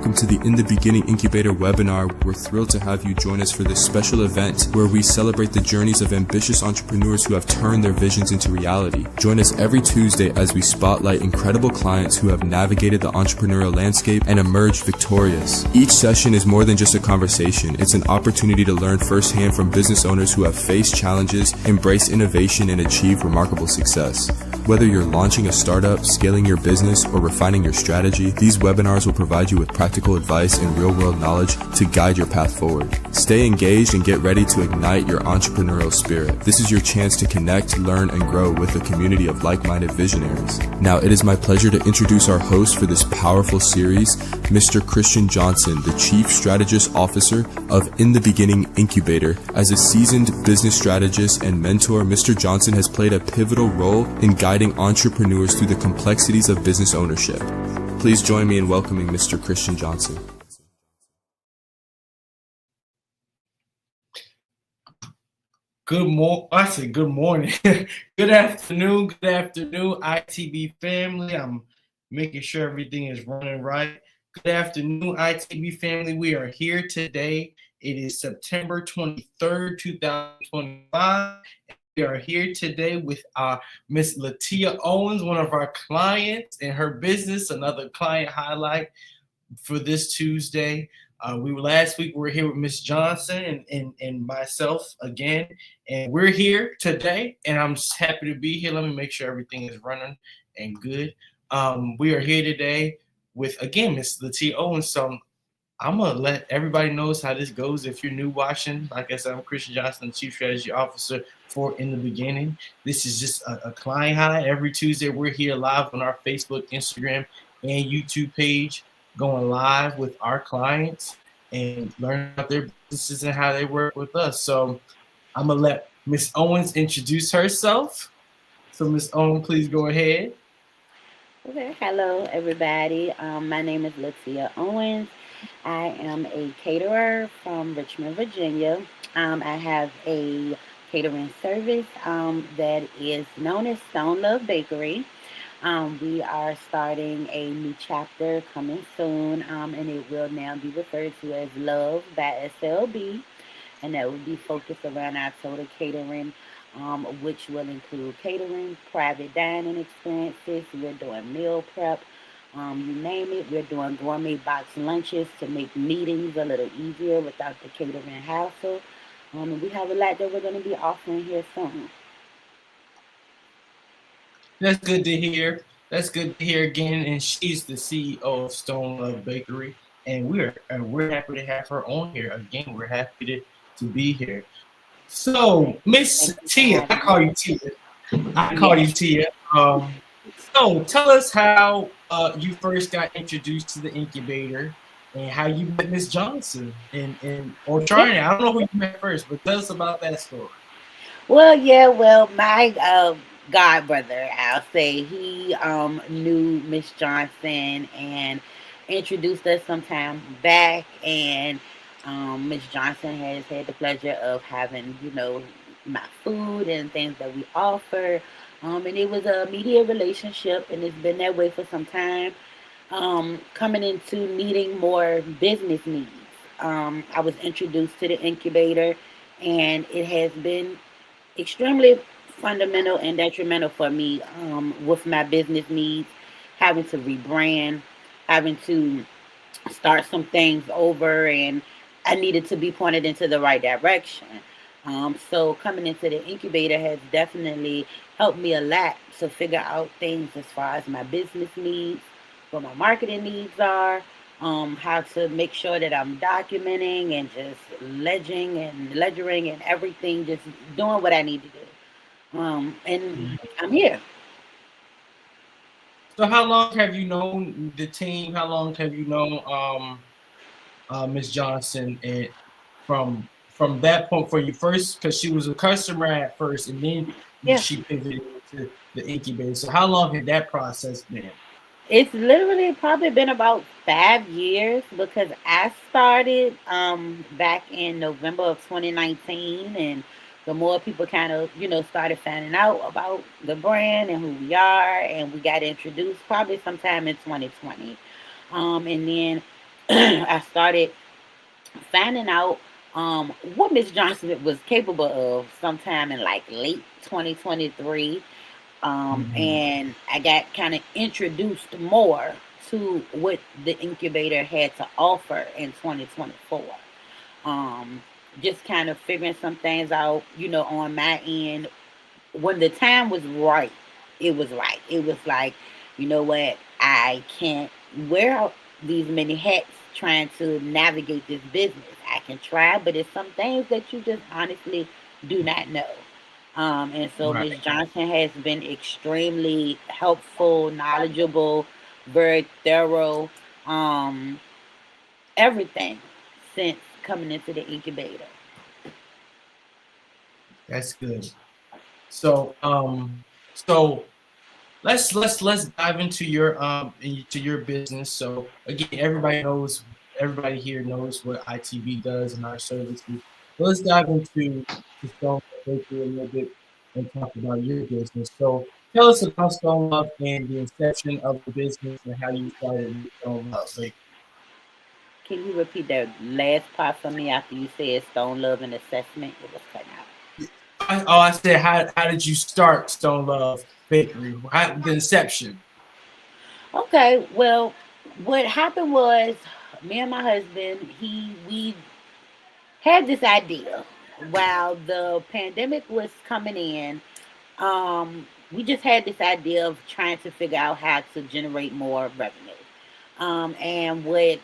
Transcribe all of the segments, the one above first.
welcome to the In the Beginning Incubator webinar. We're thrilled to have you join us for this special event where we celebrate the journeys of ambitious entrepreneurs who have turned their visions into reality. Join us every Tuesday as we spotlight incredible clients who have navigated the entrepreneurial landscape and emerged victorious. Each session is more than just a conversation. It's an opportunity to learn firsthand from business owners who have faced challenges, embraced innovation, and achieved remarkable success. Whether you're launching a startup, scaling your business, or refining your strategy, these webinars will provide you with practical advice and real-world knowledge to guide your path forward. Stay engaged and get ready to ignite your entrepreneurial spirit. This is your chance to connect, learn, and grow with a community of like-minded visionaries. Now, it is my pleasure to introduce our host for this powerful series, Mr. Christian Johnson, the Chief Strategist Officer of In the Beginning Incubator. As a seasoned business strategist and mentor, Mr. Johnson has played a pivotal role in guiding entrepreneurs through the complexities of business ownership. Please join me in welcoming Mr. Christian Johnson. Good morning. Good afternoon, ITB family. I'm making sure everything is running right. Good afternoon, ITB family. We are here today. It is September 23rd, 2025. We are here today with Miss Latia Owens, one of our clients, and her business, another client highlight for this Tuesday. Last week we were here with Miss Johnson and myself again, and we're here today, and I'm just happy to be here. Let me make sure everything is running and good. We are here today with, again, Miss Latia Owens. So I'm going to let everybody know how this goes. If you're new watching, like I said, I'm Christian Johnson, Chief Strategy Officer for In the Beginning. This is just a client highlight. Every Tuesday, we're here live on our Facebook, Instagram, and YouTube page, going live with our clients and learning about their businesses and how they work with us. So I'm going to let Miss Owens introduce herself. So Miss Owens, please go ahead. Okay. Hello, everybody. My name is Latia Owens. I am a caterer from Richmond, Virginia. I have a catering service that is known as Stone Love Bakery. We are starting a new chapter coming soon, and it will now be referred to as Love by SLB, and that will be focused around our total catering, which will include catering, private dining experiences. We're doing meal prep. You name it. We're doing gourmet box lunches to make meetings a little easier without the catering hassle. And we have a lot that we're going to be offering here soon. That's good to hear. Again. And she's the CEO of Stone Love Bakery, and we're happy to have her on here. Again, we're happy to be here. So, Miss Tia, I call you Tia. So tell us how you first got introduced to the incubator and how you met Miss Johnson or Charlie. I don't know who you met first, but tell us about that story. Well, my god brother, I'll say, he knew Miss Johnson and introduced us sometime back, and Miss Johnson has had the pleasure of having, my food and things that we offer. And it was a media relationship, and it's been that way for some time. Coming into needing more business needs, I was introduced to the incubator, and it has been extremely fundamental and detrimental for me with my business needs, having to rebrand, having to start some things over, and I needed to be pointed into the right direction. So coming into the incubator has definitely helped me a lot to figure out things as far as my business needs, what my marketing needs are, how to make sure that I'm documenting and just ledgering and everything, just doing what I need to do. And I'm here. So how long have you known the team? How long have you known Miss Johnson, and from that point for you first, because she was a customer at first, and then she pivoted to the incubator. So how long had that process been? It's literally probably been about 5 years, because I started back in November of 2019, and the more people kind of, started finding out about the brand and who we are, and we got introduced probably sometime in 2020. And then I started finding out what Miss Johnson was capable of sometime in like late 2023. Mhm. And I got kind of introduced more to what the incubator had to offer in 2024. Um, just kind of figuring some things out, on my end. When the time was right, it was right. It was like, you know what, I can't wear these many hats trying to navigate this business. I can try, but it's some things that you just honestly do not know. And so Right. Ms. Johnson has been extremely helpful, knowledgeable, very thorough, um, everything since coming into the incubator. That's good. So so let's dive into your business. So again, everybody here knows what ITV does and our services. But let's dive into the Stone Love Bakery a little bit and talk about your business. So tell us about Stone Love and the inception of the business and how you started with Stone Love Bakery. Can you repeat that last part for me after you said Stone Love and Assessment? It was cut out. I said, how did you start Stone Love Bakery? The inception. Okay, well, what happened was me and my husband, we had this idea while the pandemic was coming in. We just had this idea of trying to figure out how to generate more revenue. And what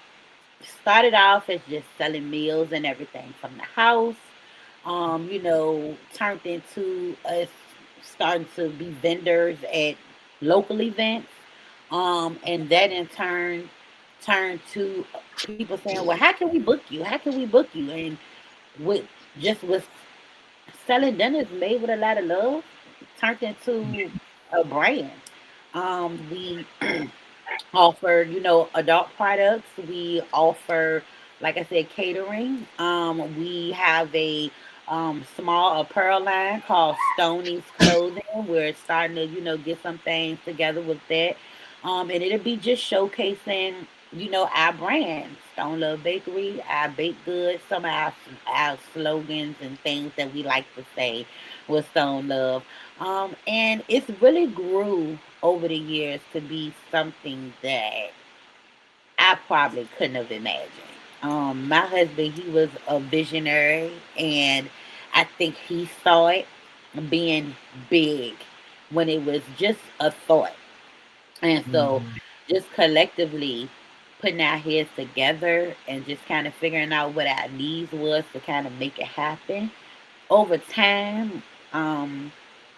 started off as just selling meals and everything from the house, turned into us starting to be vendors at local events. And that in turn turned to people saying, well, how can we book you? How can we book you? And with just with selling dinners made with a lot of love, turned into a brand. We offer, adult products. We offer, like I said, catering. We have a small apparel line called Stoney's Clothing. We're starting to, get some things together with that. And it'll be just showcasing, our brand, Stone Love Bakery, our baked goods, some of our slogans and things that we like to say with Stone Love. And it's really grew over the years to be something that I probably couldn't have imagined. My husband, he was a visionary, and I think he saw it being big when it was just a thought. And so, Mhm. just collectively putting our heads together and just kind of figuring out what our needs was to kind of make it happen over time, um,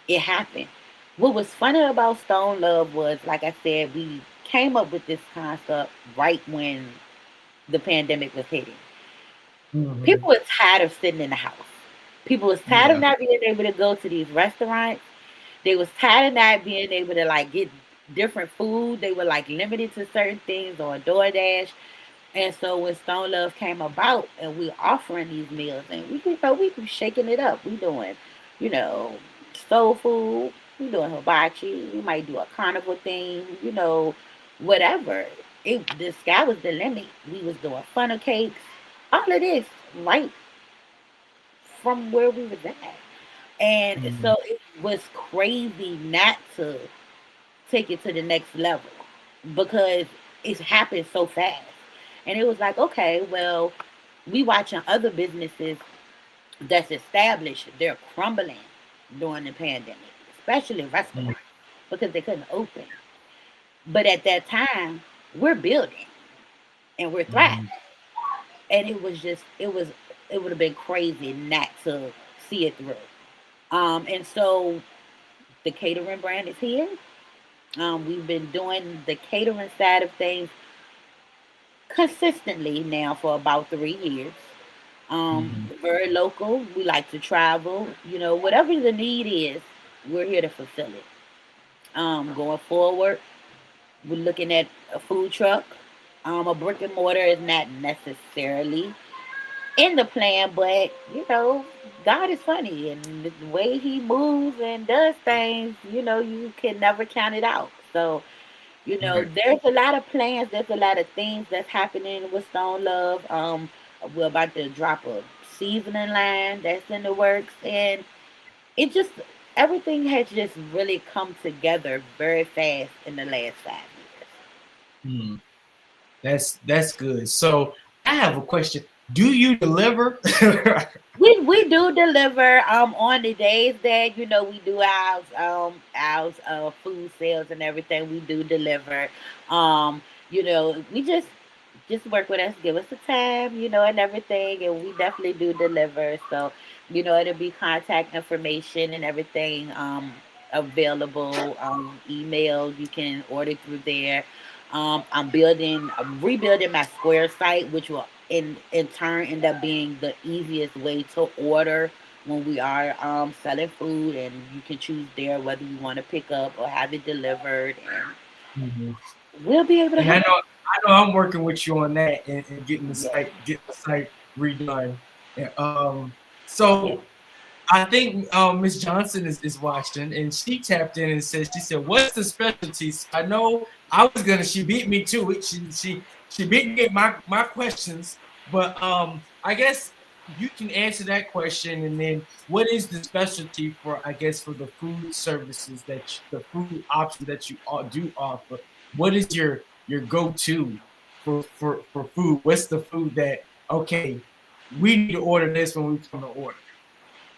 it happened. What was funny about Stone Love was, like I said, we came up with this concept right when the pandemic was hitting. Mhm. People were tired of sitting in the house. People was tired of Yeah. not being able to go to these restaurants. They was tired of not being able to like get different food. They were like limited to certain things or DoorDash. And so when Stone Love came about and we offering these meals and we be shaking it up. We doing, you know, soul food, we doing hibachi, we might do a carnival thing, whatever. The sky was the limit. We was doing funnel cakes, all of this right from where we was at. And Mhm. so it was crazy not to take it to the next level because it's happened so fast. And it was like, okay, well, we watching other businesses that's established, they're crumbling during the pandemic, especially restaurants, because they couldn't open. But at that time, we're building and we're thriving. Mhm. And it would have been crazy not to see it through. And so the catering brand is here. We've been doing the catering side of things consistently now for about 3 years. Mhm. Very local. We like to travel. Whatever the need is, we're here to fulfill it. Going forward, we're looking at a food truck. A brick and mortar is not necessarily in the plan, but God is funny, and the way He moves and does things, you can never count it out. So You know, Right. there's a lot of plans, there's a lot of things that's happening with Stone Love. We're about to drop a seasoning line that's in the works, and it just everything has just really come together very fast in the last 5 years. Hmm. That's good. So I have a question. Do you deliver? We do deliver on the days that we do our food sales and everything. We do deliver. We just work with us, give us the time, and everything, and we definitely do deliver. So it'll be contact information and everything available. Email, you can order through there. I'm rebuilding my Square site, which will in turn end up being the easiest way to order when we are selling food, and you can choose there whether you want to pick up or have it delivered, and Mhm. we'll be able to And I help know I know I'm working with you on that and you. Yeah, getting the site redone. And, yeah. so I think Miss Johnson is watching, and she tapped in and said, she said, "What's the specialties?" I know I was gonna. She beat me to it. She beat me at my questions, but I guess you can answer that question, and then what is the specialty for? I guess for the food services the food option that you do offer. What is your go to for food? What's the food that okay? We need to order this when we come to order.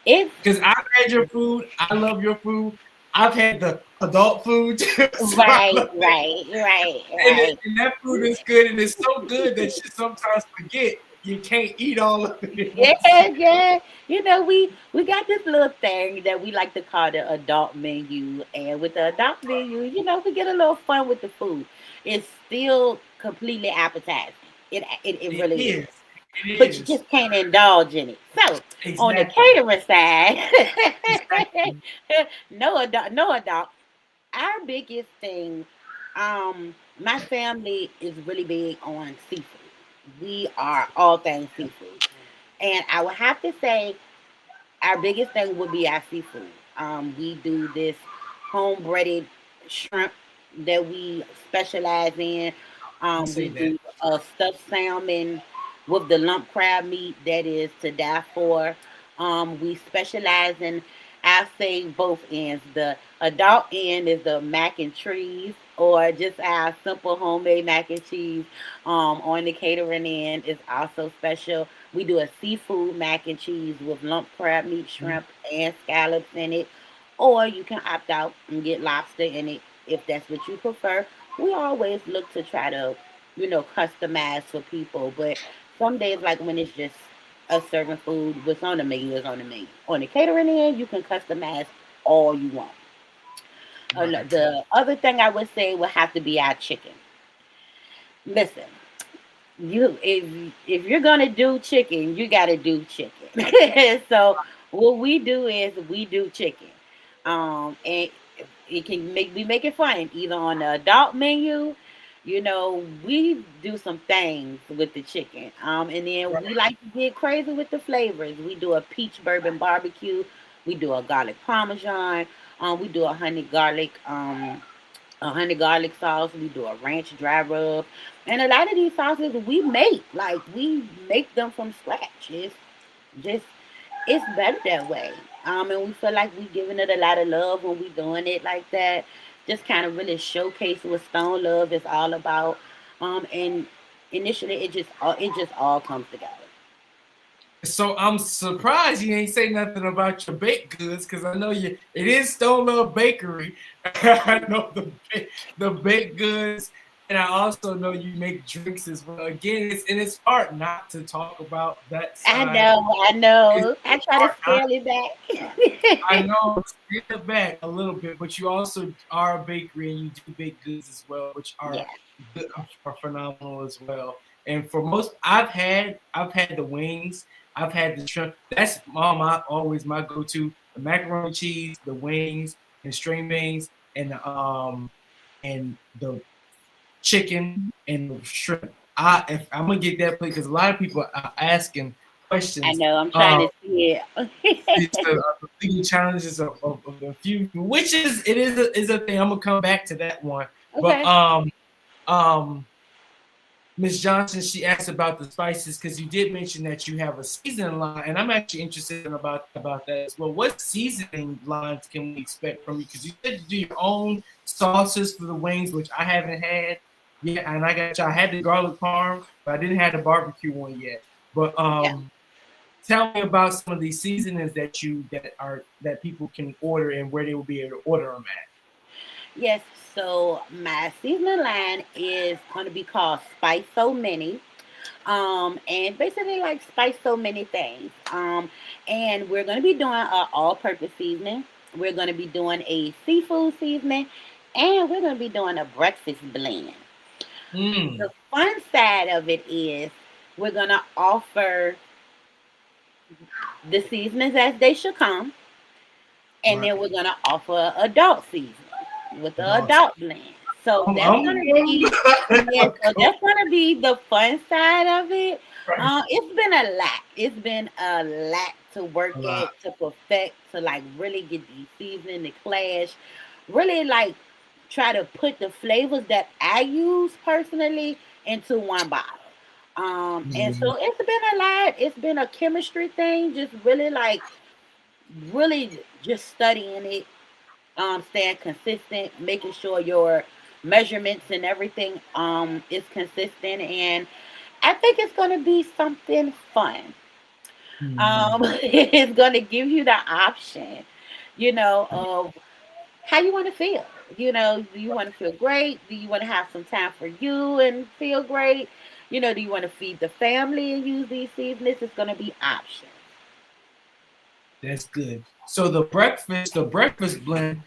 It's Because I've had your food. I love your food. I've had the adult food too, so I right, love it. right, right, And, right. and that food is good, and it's so good that you sometimes forget you can't eat all of it at Yeah, one sitting. yeah. We got this little thing that we like to call the adult menu, and with the adult menu, we get a little fun with the food. It's still completely appetizing. It It really is, is. It but you is. just can't indulge in it. So on the Exactly. catering side, Exactly. no adult. Our biggest thing, my family is really big on seafood. We are all things seafood. And I would have to say our biggest thing would be our seafood. We do this home breaded shrimp that we specialize in. I We say that. do stuffed salmon with the lump crab meat that is to die for. We specialize in, I say both ends. The adult end is the mac and cheese, or just our simple homemade mac and cheese. On the catering end is also special. We do a seafood mac and cheese with lump crab meat, shrimp, and scallops in it. Or you can opt out and get lobster in it if that's what you prefer. We always look to try to, customize for people. But some days, like when it's just us serving food, what's on the menu is on the menu. On the catering end, you can customize all you want. Right. The other thing I would say would have to be our chicken. Listen, if you're gonna do chicken, you gotta do chicken. So what we do is we do chicken. And it can make it fun either on the adult menu. We do some things with the chicken. And then we Right. like to get crazy with the flavors. We do a peach bourbon barbecue. We do a garlic parmesan. We do a honey garlic sauce. We do a ranch dry rub, and a lot of these sauces we make them from scratch. Just it's better that way. And we feel like we giving it a lot of love when we doing it like that. Just kind of really showcase what Stone Love is all about. And initially it just all comes together. So I'm surprised you ain't say nothing about your baked goods because I know you. It is Stone Love Bakery. I know the baked goods, and I also know you make drinks as well. Again, it's hard not to talk about that I side. know, I It's know. I try to hard not. scale it back. I know scale it back a little bit, but you also are a bakery and you do baked goods as well, which Yeah. are phenomenal as well. And for most, I've had the wings, I've had the shrimp. That's always my go-to: the macaroni cheese, the wings, and string beans, and the chicken and the shrimp. If I'm gonna get that plate because a lot of people are asking I questions. know. I'm trying Um, to see it's it. the challenges of the fusion, which is it is a thing. I'm gonna come back to that one. But Okay. Miss Johnson, she asked about the spices because you did mention that you have a seasoning line, and I'm actually interested in about that as well. What seasoning lines can we expect from you? Because you said you do your own sauces for the wings, which I haven't had yet, and I had the garlic parm, but I didn't have the barbecue one yet. But Yeah. tell me about some of these seasonings that people can order and where they will be able to order them at. Yes. So my seasoning line is going to be called Spice So Many. And basically like spice so many things. And we're going to be doing an all-purpose seasoning. We're going to be doing a seafood seasoning, and we're going to be doing a breakfast blend. Mm, The fun side of it is we're going to offer the seasonings as they should come, and right. then we're going to offer adult seasoning with the Adults. adult blend. So that's going to be, yeah, so I'm that's going to be the fun side of it. It's been a lot. It's been a lot to a work lot. at, to perfect, to like really get the seasoning, the clash, really like try to put the flavors that I use personally into one bottle. And Mhm. so it's been a lot. It's been a chemistry thing, just really like really just studying it, staying consistent, making sure your measurements and everything is consistent, and I think it's going to be something fun. Mhm. It's going to give you the option, of how you want to feel. Do you want to feel great? Do you want to have some time for you and feel great? Do you want to feed the family and use these seasonings? It's going to be options. That's good. So the breakfast blend,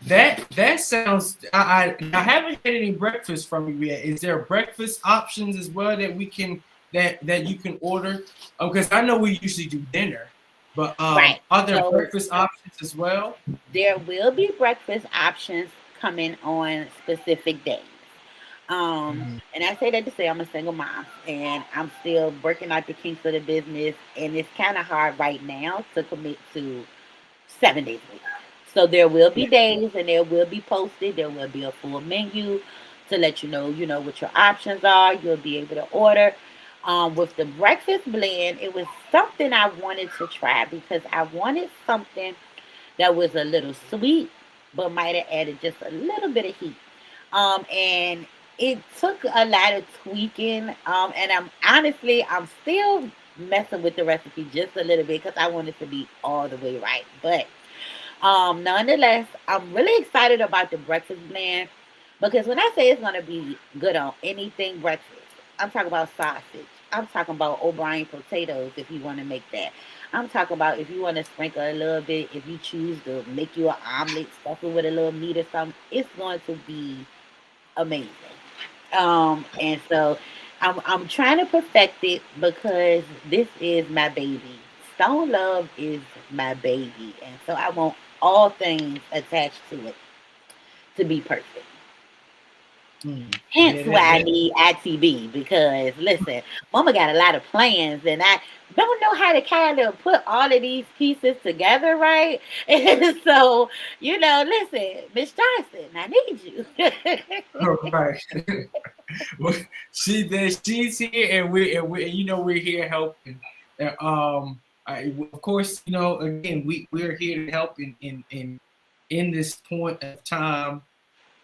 that sounds. I haven't had any breakfast from you yet. Is there breakfast options as well that we can that you can order? Because I know we usually do dinner, but Right. are there So breakfast options as well? there will be breakfast options coming on specific days. Mhm. And I say that to say I'm a single mom and I'm still working out the kinks of the business, and it's kind of hard right now to commit to 7 days a week. So there will be Yeah. days and there will be posted. There will be a full menu to let you know what your options are. You'll be able to order. With the breakfast blend, it was something I wanted to try because I wanted something that was a little sweet, but might have added just a little bit of heat. And it took a lot of tweaking. And I'm still messing with the recipe just a little bit because I want it to be all the way right. But nonetheless, I'm really excited about the breakfast blend because when I say it's gonna be good on anything breakfast, I'm talking about sausage. I'm talking about O'Brien potatoes if you want to make that. I'm talking about if you want to sprinkle a little bit, if you choose to make you an omelet, stuff it with a little meat or something, it's going to be amazing. And so I'm trying to perfect it because this is my baby. Stone Love is my baby, and so I want all things attached to it to be perfect. Mm. Hence Yeah, why I that need ITB because listen, Mama got a lot of plans, and I don't know how to kind of put all of these pieces together, right? And so, listen, Miss Johnson, I need you. right. Well, she's here, and we're here helping. Of course, again, we're here to help in this point of time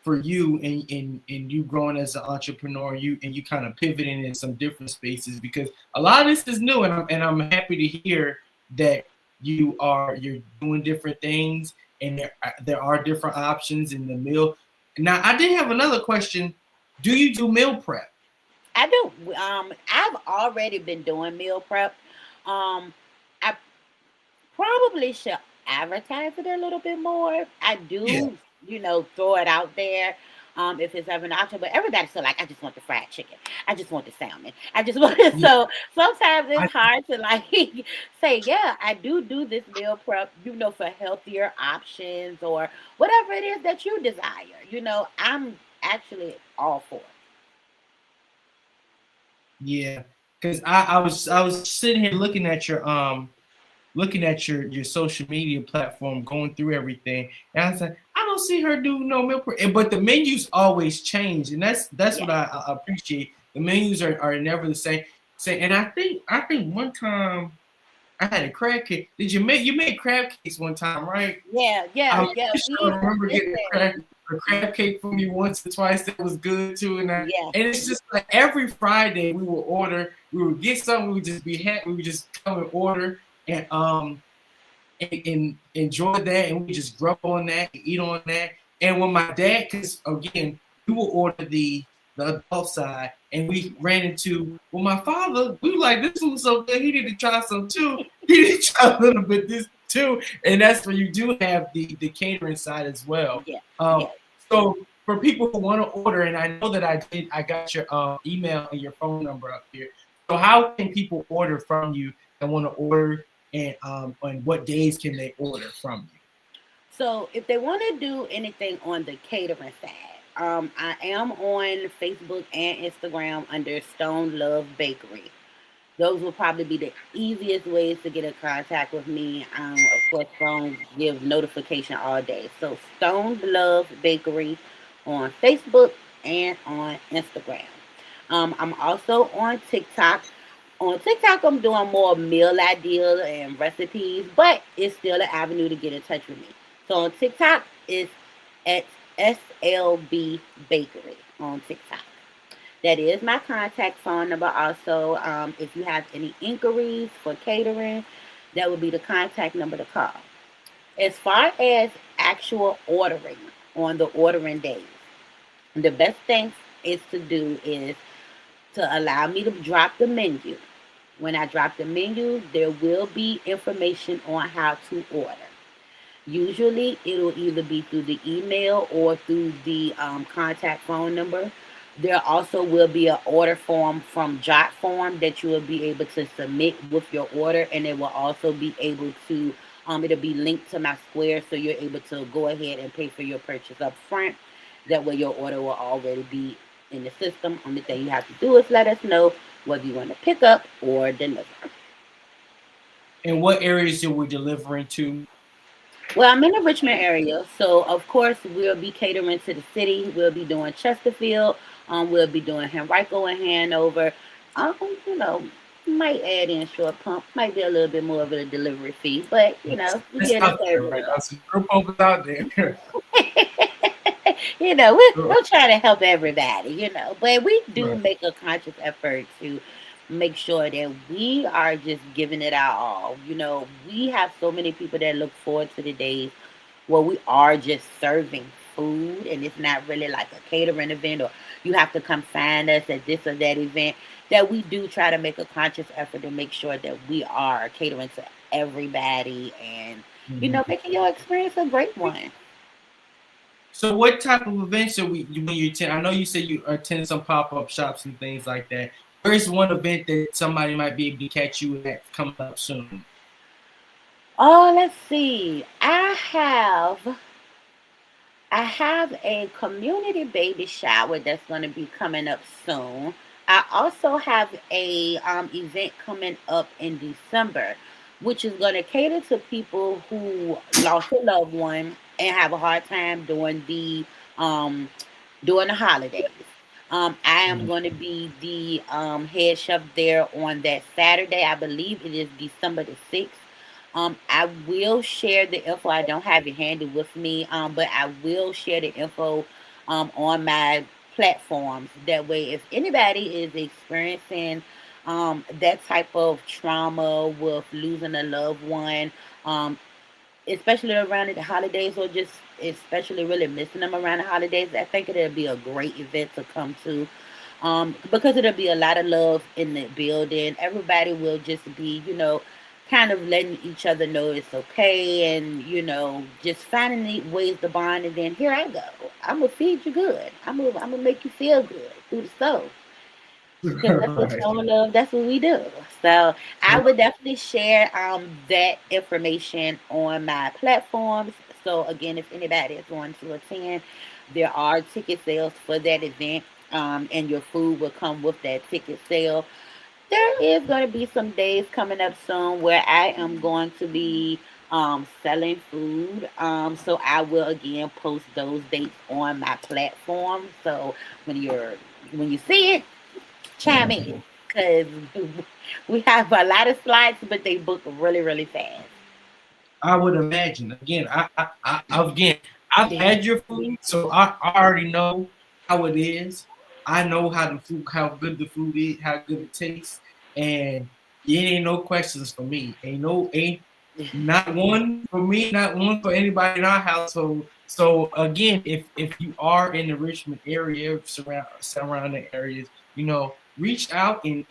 for you and you growing as an entrepreneur, you kind of pivoting in some different spaces because a lot of this is new, and I'm happy to hear that you're doing different things, and there are different options in the meal. Now, I did have another question. Do you do meal prep? I do. I've already been doing meal prep. Um, I probably should advertise it a little bit more. I Yeah. do, throw it out there. If it's ever an option, but everybody's still like, I just want the fried chicken. I just want the salmon. I just want it. Yeah. So sometimes I, it's hard to like say, yeah, I do this meal prep, for healthier options or whatever it is that you desire. I'm actually all for it. yeah. Because I was sitting here looking at your social media platform, going through everything, and I was like, I don't see her do no meal prep. But the menus always change, and that's what I appreciate. The menus are never the same. And I think one time I had a crab cake. Did you made crab cakes one time, right? Yeah. I'm pretty sure I remember getting a crab cake from you once or twice. That was good too. And it's just like every Friday we would order. We would get something. We would just be happy. We would just come and order and enjoy that, and we just grub on that, and eat on that. And when my dad, because again, we will order the adult side, and we ran into my father. We were like, this was so good. He need to try some too. He need to try a little bit this too, and that's where you do have the catering side as well. So for people who want to order, and I know that I got your email and your phone number up here. So how can people order from you that want to order? And what days can they order from you? So if they want to do anything on the catering side, I am on Facebook and Instagram under Stone Love Bakery. Those will probably be the easiest ways to get in contact with me. Of course, phone give notification all day. So Stone Love Bakery on Facebook and on Instagram. I'm also on TikTok. On TikTok, I'm doing more meal ideas and recipes, but it's still an avenue to get in touch with me. So on TikTok, it's at SLB Bakery on TikTok. That is my contact phone number. Also, if you have any inquiries for catering, that would be the contact number to call. As far as actual ordering on the ordering days, the best thing is to do is to allow me to drop the menu. When I drop the menu, there will be information on how to order. Usually, it'll either be through the email or through the contact phone number. There also will be an order form from JotForm that you will be able to submit with your order, and it will also be able to, it'll be linked to my Square, so you're able to go ahead and pay for your purchase up front. That way your order will already be in the system. Only thing you have to do is let us know whether you want to pick up or deliver. And what areas are we delivering to? Well, I'm in the Richmond area, so of course we'll be catering to the city. We'll be doing Chesterfield. We'll be doing Henrico and Hanover. Might add in Short Pump. Might be a little bit more of a delivery fee, but we get it everywhere. Out there. We'll try to help everybody, but we do make a conscious effort to make sure that we are just giving it our all. We have so many people that look forward to the days where we are just serving food, and it's not really like a catering event or you have to come find us at this or that event. That we do try to make a conscious effort to make sure that we are catering to everybody and making your experience a great one. So what type of events are when you attend? I know you said you attend some pop-up shops and things like that. Where's one event that somebody might be able to catch you at coming up soon? Oh, let's see. I have a community baby shower that's going to be coming up soon. I also have a event coming up in December, which is going to cater to people who lost a loved one and have a hard time during the holidays. I am going to be the head chef there on that Saturday. I believe it is December the 6th. I will share the info. I don't have it handy with me, but I will share the info on my platforms. That way, if anybody is experiencing that type of trauma with losing a loved one, especially around the holidays, or just especially really missing them around the holidays, I think it'll be a great event to come to, because it'll be a lot of love in the building. Everybody will just be, kind of letting each other know it's okay, and just finding ways to bond. And then here I go, I'm gonna feed you good. I'm gonna make you feel good through the stove. Because that's what showing love. That's what we do. So I would definitely share that information on my platforms. So again, if anybody is going to attend, there are ticket sales for that event, and your food will come with that ticket sale. There is going to be some days coming up soon where I am going to be selling food. So I will again post those dates on my platform. So when you're when you see it, chime in because we have a lot of slides, but they book really, really fast. I would imagine. Again, again, I've had your food, so I already know how it is. I know how good the food is, how good it tastes, and it ain't no questions for me. Ain't not one for me, not one for anybody in our household. So again, if you are in the Richmond area, surrounding areas, reach out and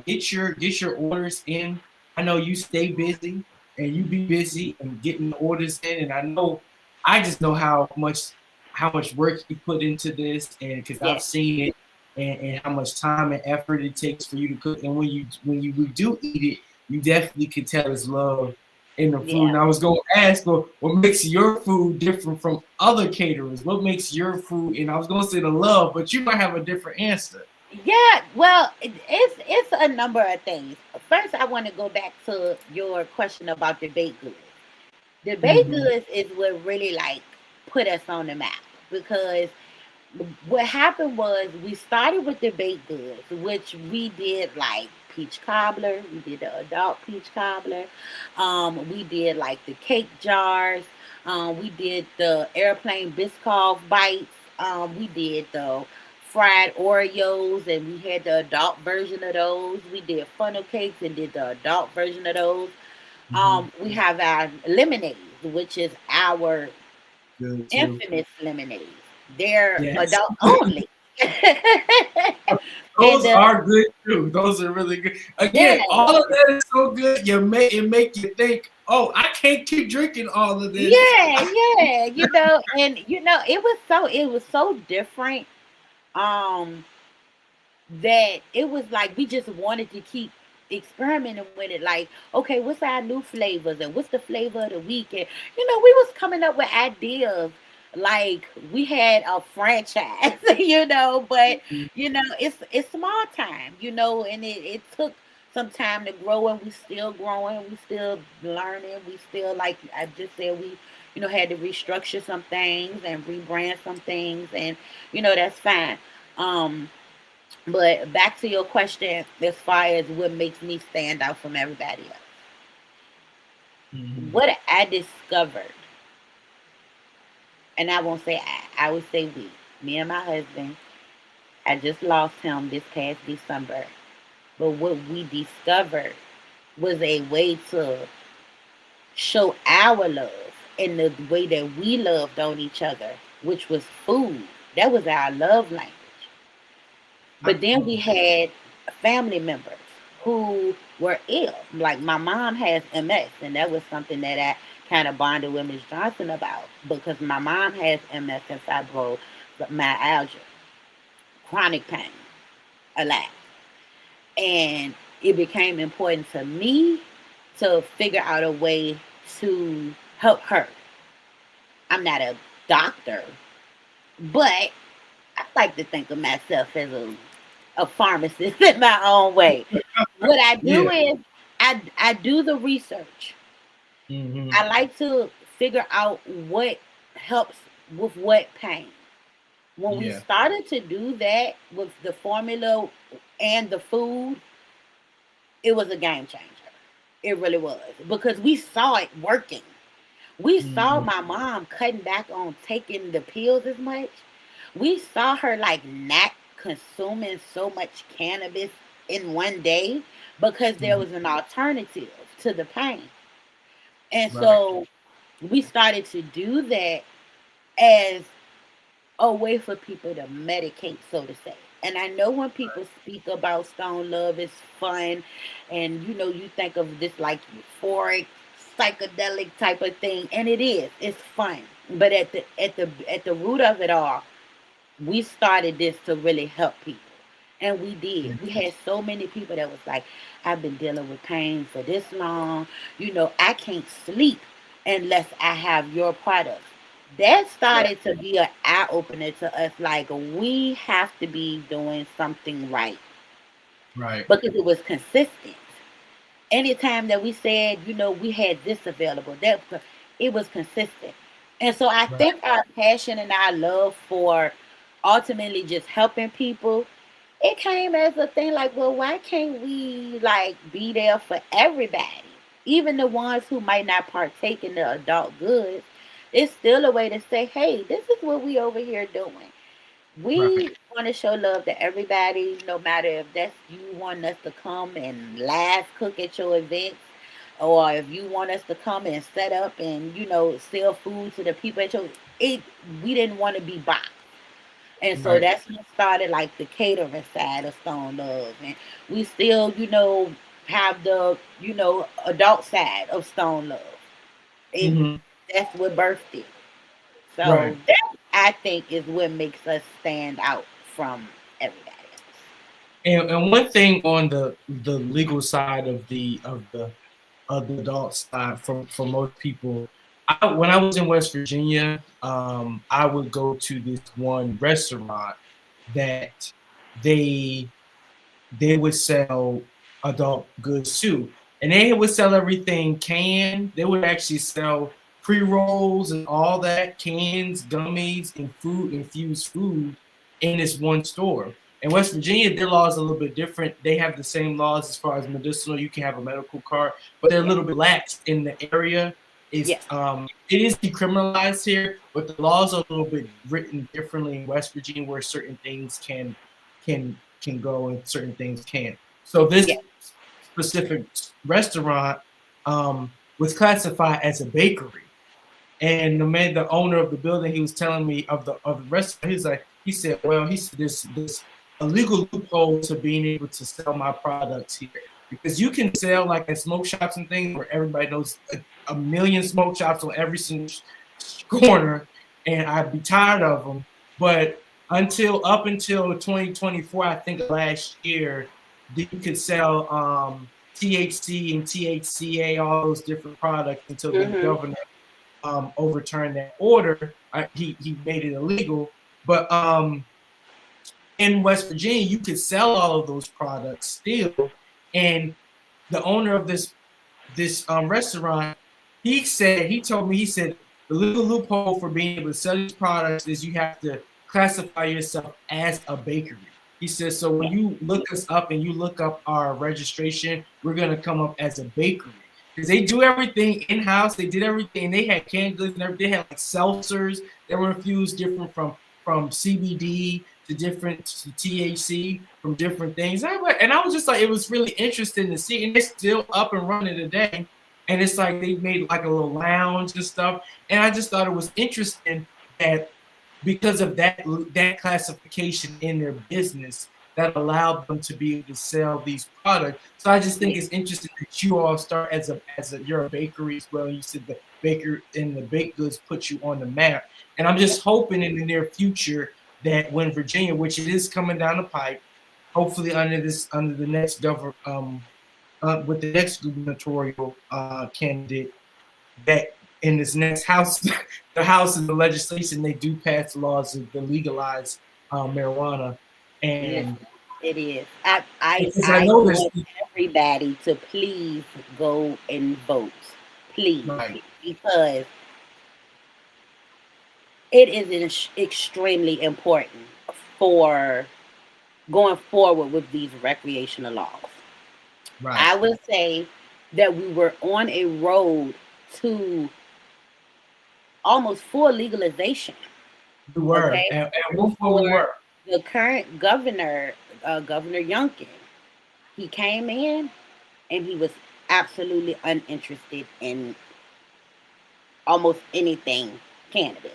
get your orders in. I know you stay busy and you be busy and getting the orders in. And I just know how much work you put into this, and because I've Yes, seen it, and how much time and effort it takes for you to cook. And when you do eat it, you definitely can tell it's love in the food. yeah. And I was going to ask, well, what makes your food different from other caterers? What makes your food? And I was going to say the love, but you might have a different answer. Yeah, well, it's a number of things. First, I want to go back to your question about the baked goods. The baked Mm-hmm. goods is what really like put us on the map because what happened was we started with the baked goods, which we did like peach cobbler. We did the adult peach cobbler. We did like the cake jars. We did the airplane Biscoff bites. We did the fried Oreos, and we had the adult version of those. We did funnel cakes and did the adult version of those. Mm-hmm. We have our lemonades, which is our Good too. infamous lemonades. They're Yes. adult only. and Those are good too. Those are really good. yeah, Again, all of that is so good. It make you think, oh, I can't keep drinking all of this. yeah, and it was so different. Um, that it was like we just wanted to keep experimenting with it. Like, okay, what's our new flavors and what's the flavor of the week? And we was coming up with ideas like we had a franchise, but it's small time, and it took some time to grow, and we still growing, we still learning, we still, like I just said, we had to restructure some things and rebrand some things, and that's fine. But back to your question, as far as what makes me stand out from everybody else, Mhm. what I discovered, and I won't say I would say we, me and my husband, I just lost him this past December. But what we discovered was a way to show our love in the way that we loved on each other, which was food. That was our love language. I, But then we had family members who were ill. Like my mom has MS, and that was something that I kind of bonded with Miss Johnson about because my mom has MS and fibromyalgia, chronic pain, a lot. And it became important to me to figure out a way to help her. I'm not a doctor, but I like to think of myself as a pharmacist in my own way. What I do yeah. is I do the research. Hmm. I like to figure out what helps with what pain. When we Yeah. started to do that with the formula and the food, it was a game changer. It really was because we saw it working. We saw Hmm. my mom cutting back on taking the pills as much. We saw her like not consuming so much cannabis in one day because there Hmm. was an alternative to the pain. And Right. so we started to do that as a way for people to medicate, so to say. And I know when people speak about Stone Love, it's fun, and you think of this like euphoric, psychedelic type of thing, and it is. It's fun, but at the root of it all, we started this to really help people. And we did. We had so many people that was like, I've been dealing with pain for this long. I can't sleep unless I have your products. That Right. started to be an eye opener to us. Like, we have to be doing something right Right. because it was consistent. anytime that we said, we had this available, that it was consistent. And so I Right. think our passion and our love for ultimately just helping people, it came as a thing like, well, why can't we like be there for everybody? Even the ones who might not partake in the adult goods, it's still a way to say, hey, this is what we over here doing. Right. We want to show love to everybody, no matter if that's you want us to come and live cook at your events, or if you want us to come and set up and sell food to the people at your it. We didn't want to be boxed, and so Right. that's when it started like the catering side of Stone Love, and we still have the adult side of Stone Love. It Hmm. That's what birthed it. So Right. that I think is what makes us stand out from everybody else. And one thing on the legal side of the adult side for most people, when I was in West Virginia, I would go to this one restaurant that they they would sell adult goods too. And they would sell everything canned. They would actually sell pre-rolls and all that, cans, gummies, and food, infused food in this one store. In West Virginia, their laws are a little bit different. They have the same laws as far as medicinal. You can have a medical card, but they're a Yeah, little bit lax in the area. It's yeah, it is decriminalized here, but the laws are a little bit written differently in West Virginia, where certain things can go and certain things can't. So yeah. this specific restaurant was classified as a bakery, and the owner of the building, he was telling me of the restaurant. He said, well, he said this a legal loophole to being able to sell my products here, because you can sell like at smoke shops and things where everybody knows a million smoke shops on every single corner, and I'd be tired of them. But up until 2024, I think last year, you could sell THC and THCA, all those different products, until the Hmm. governor overturned that order. He made it illegal. But in West Virginia, you could sell all of those products still. And the owner of this restaurant, he said the legal loophole for being able to sell these products is you have to classify yourself as a bakery. He says, so when Yeah. you look us up and you look up our registration, we're gonna come up as a bakery. Because they do everything in-house. They did everything. They had canned goods and everything. They had like seltzers that were infused different from CBD to different to THC from different things. And I was just like, it was really interesting to see. And they're still up and running today. And it's like they made like a little lounge and stuff. And I just thought it was interesting that because of that classification in their business, that allowed them to be able to sell these products. So I just think Yeah. it's interesting that you all start as a you're a bakery as well. You said the baker and the baked goods put you on the map. And I'm Yeah. just hoping in the near future that when Virginia, which it is coming down the pipe, hopefully under the next with the next gubernatorial candidate, that in this next house, the House and the legislation, they do pass laws to legalize marijuana. Yes, And it is. I because I I know there's want everybody to please go and vote, please, right, because it is extremely important for going forward with these recreational laws. right, I would say that we were on a road to almost full legalization. we were Okay, at one point we before were the current governor, Governor Youngkin, he came in and he was absolutely uninterested in almost anything cannabis.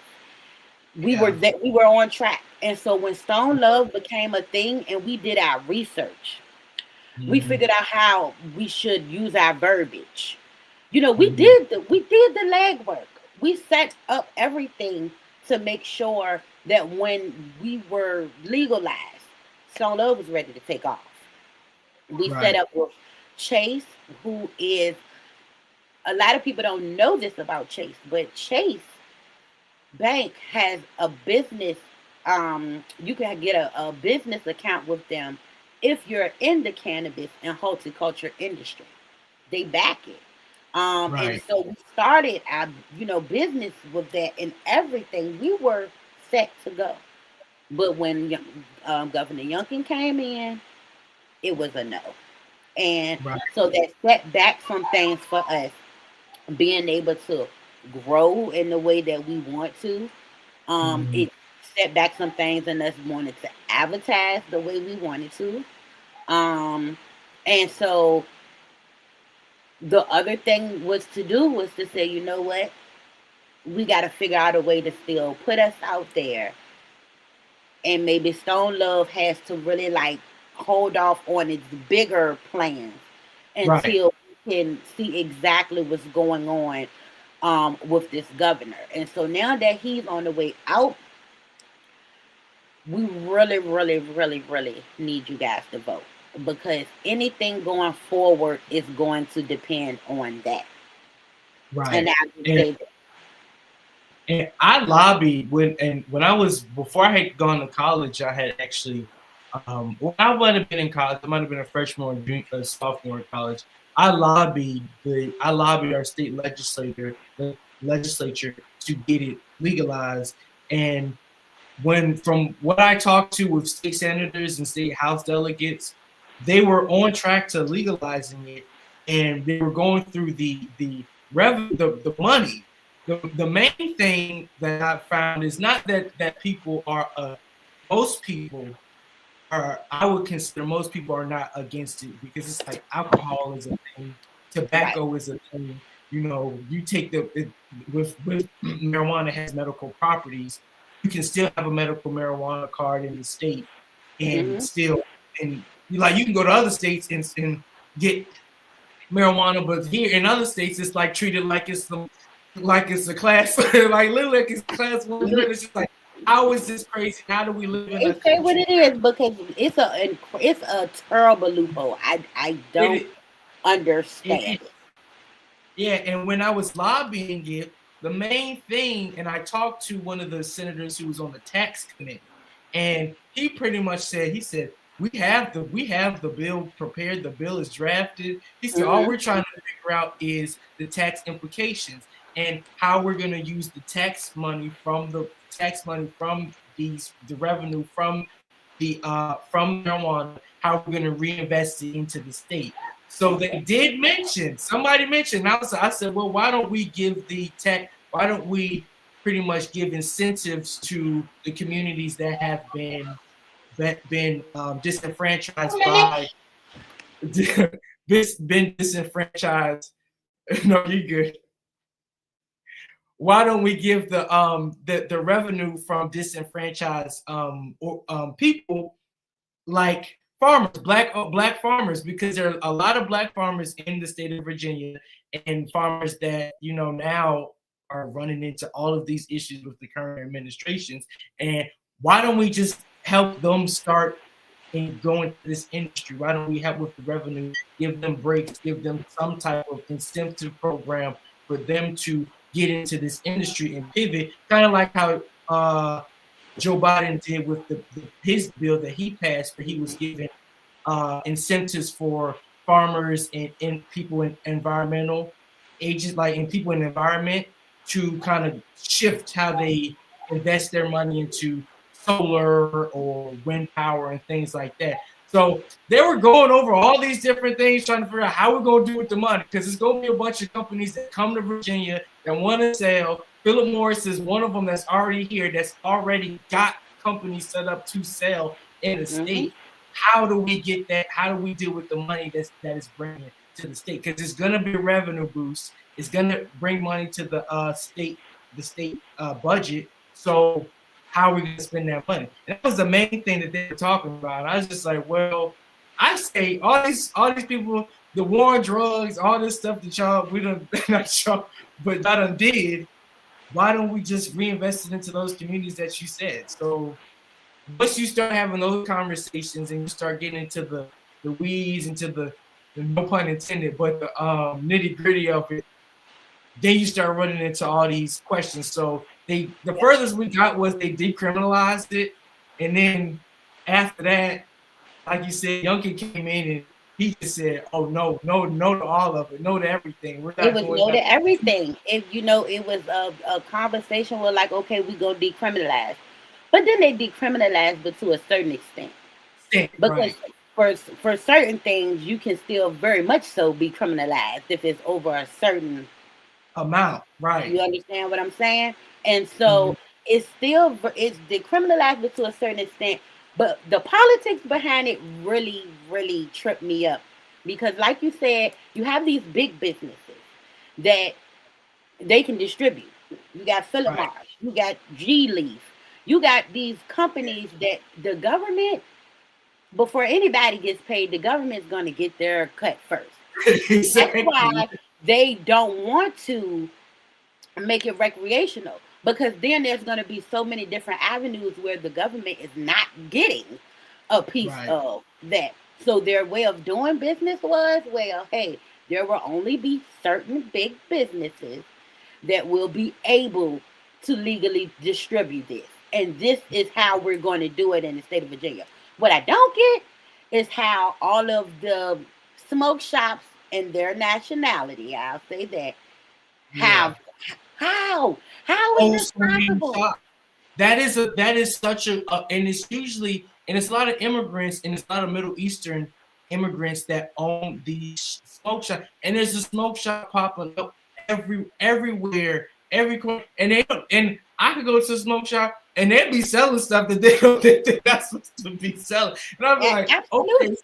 yeah, We were on track, and so when Stone Love became a thing, and we did our research, we hmm figured out how we should use our verbiage. hmm We did the legwork. We set up everything to make sure that when we were legalized, Stone Love was ready to take off. We set right, up with Chase, who is a lot of people don't know this about Chase, but Chase Bank has a business. You can get a business account with them if you're in the cannabis and horticulture industry. they back it. And Right. so we started our, business with that and everything. We were set to go. But when Governor Youngkin came in, it was a no. And Right. so that set back some things for us, being able to grow in the way that we want to. Mhm. It set back some things in us wanted to advertise the way we wanted to. Um, and so the other thing was to do was to say, you know what, we got to figure out a way to still put us out there. And maybe Stone Love has to really like hold off on its bigger plans Right. until we can see exactly what's going on with this governor. And so now that he's on the way out, we really, really, really, really need you guys to vote, because anything going forward is going to depend on that. And Right. I would And say that. And I lobbied when I was before I had gone to college. I had actually, well, I might have been in college. I might have been a freshman or a sophomore in college. I lobbied our state legislature to get it legalized. And from what I talked to with state senators and state house delegates, they were on track to legalizing it, and they were going through the money. The main thing that I found is not that people are most people are, I would consider most people are not against it, because it's like alcohol is a thing, Right. tobacco is a thing. You take with marijuana has medical properties. You can still have a medical marijuana card in the state, and Hmm. still, and you can go to other states and get marijuana, but here in other states it's like treated like it's a class, like literally like it's class 1 drug. It's just like, how is this crazy? How do we live in a It say what country? it is, because it's a terrible loophole. I don't It, understand it, it. Yeah, and when I was lobbying it, the main thing, and I talked to one of the senators who was on the tax committee, and he pretty much said, we have the bill prepared, the bill is drafted. He said all Hmm. we're trying to figure out is the tax implications and how we're going to use the tax money from the revenue from marijuana, how we're going to reinvest it into the state. So they did mention, somebody mentioned, I said, well, why don't we pretty much give incentives to the communities that have been disenfranchised by, been disenfranchised. No, you good. Why don't we give the revenue from disenfranchised people, like farmers, black farmers, because there are a lot of black farmers in the state of Virginia, and farmers that now are running into all of these issues with the current administrations. And why don't we just help them start and go into this industry? Why don't we have, with the revenue, give them breaks, give them some type of incentive program for them to get into this industry and pivot, kind of like how Joe Biden did with his bill that he passed, where he was giving incentives for farmers and people in environmental agents, like in people in the environment, to kind of shift how they invest their money into solar or wind power and things like that. So they were going over all these different things, trying to figure out how we're going to do with the money, because it's going to be a bunch of companies that come to Virginia that want to sell. Philip Morris is one of them that's already here, that's already got companies set up to sell in the Hmm. state. How do we get that? How do we deal with the money that is bringing to the state? Because it's going to be a revenue boost. It's going to bring money to the state budget. So how are we going to spend that money? And that was the main thing that they were talking about. I was just like, well, I say all these people, the war on drugs, all this stuff that y'all, we don't, not y'all, but y'all done did. Why don't we just reinvest it into those communities that you said? So once you start having those conversations and you start getting into the weeds, into the no pun intended, but the nitty gritty of it, then you start running into all these questions. So the furthest we got was they decriminalized it, and then after that, like you said, Youngkin came in he just said, "Oh no, no to all of it, no to everything. We're It not was going no down." to everything. It was a conversation where like, okay, we go decriminalize, but then they decriminalize, but to a certain extent, because Right. for certain things you can still very much so be criminalized if it's over a certain. Amount. Right. You understand what I'm saying? And Mhm. so it's decriminalized, but to a certain extent. But the politics behind it really tripped me up because, like you said, you have these big businesses that they can distribute. You got Philip Right. Morris, you got G Leaf, you got these companies that the government, before anybody gets paid, the government's going to get their cut first. That's Exactly. why they don't want to make it recreational because then there's going to be so many different avenues where the government is not getting a piece Right. of that. So their way of doing business was, well, hey, there will only be certain big businesses that will be able to legally distribute this. And this is how we're going to do it in the state of Virginia. What I don't get is how all of the smoke shops and their nationality, I'll say that, Yeah. have how is Oh, this so many possible? shops. That is such and it's usually and it's a lot of immigrants and it's a lot of Middle Eastern immigrants that own these smoke shops. And there's a smoke shop popping up everywhere, every corner. And they don't, and I could go to a smoke shop and they'd be selling stuff that they don't think they're not supposed to be selling. And I'm like, okay, Absolutely,